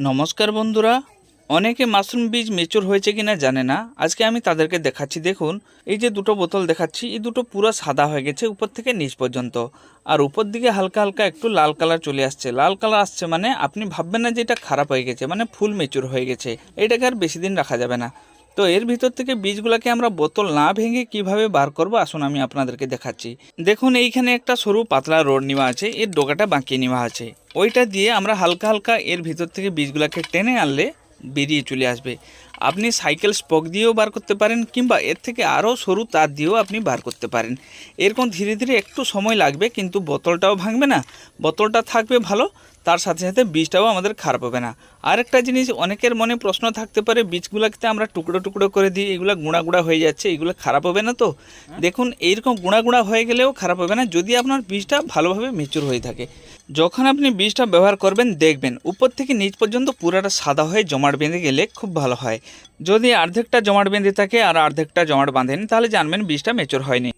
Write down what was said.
নমস্কার বন্ধুরা, অনেকে মাশরুম বীজ মেচুর হয়েছে কিনা জানে না। আজকে আমি তাদেরকে দেখাচ্ছি। দেখুন, এই যে দুটো বোতল দেখাচ্ছি, এই দুটো পুরো সাদা হয়ে গেছে উপর থেকে নিচ পর্যন্ত, আর উপর দিকে হালকা হালকা একটু লাল কালার চলে আসছে। লাল কালার আসছে মানে আপনি ভাববেন না যে এটা খারাপ হয়ে গেছে, মানে ফুল মেচুর হয়ে গেছে। এটাকে আর বেশি দিন রাখা যাবে না। তো এর ভিতর থেকে বীজগুলোকে আমরা বোতল না ভেঙে কিভাবে বার করব, আসুন আমি আপনাদেরকে দেখাচ্ছি। দেখুন, এইখানে একটা সরু পাতলা রড নেওয়া আছে, এর ডগাটা বাঁকিয়ে নেওয়া আছে। ওইটা দিয়ে আমরা হালকা হালকা এর ভিতর থেকে বীজগুলোকে টেনে আনলে বেরিয়ে চলে আসবে। আপনি সাইকেল স্পক দিয়েও বার করতে পারেন, কিংবা এর থেকে আরও সরু তার দিয়েও আপনি বার করতে পারেন। এরকম ধীরে ধীরে একটু সময় লাগবে, কিন্তু বোতলটাও ভাঙবে না, বোতলটা থাকবে ভালো, তার সাথে সাথে বীজটাও আমাদের খারাপ হবে না। আরেকটা জিনিস, অনেকের মনে প্রশ্ন থাকতে পারে, বীজগুলোকে আমরা টুকরো টুকরো করে দিই, এগুলো গুঁড়া গুঁড়া হয়ে যাচ্ছে, এগুলো খারাপ হবে না তো? দেখুন, এইরকম গুঁড়া গুঁড়া হয়ে গেলেও খারাপ হবে না, যদি আপনার বীজটা ভালোভাবে মেচুর হয়ে থাকে। যখন আপনি বীজটা ব্যবহার করবেন, দেখবেন উপর থেকে নিচ পর্যন্ত পুরাটা সাদা হয়ে জমাট বেঁধে গেলে খুব ভালো হয়। যদি অর্ধেকটা জমাট বেঁধে থাকে আর অর্ধেকটা জমাট বাঁধেনি, তাহলে জানবেন বীজটা মেচুর হয়নি।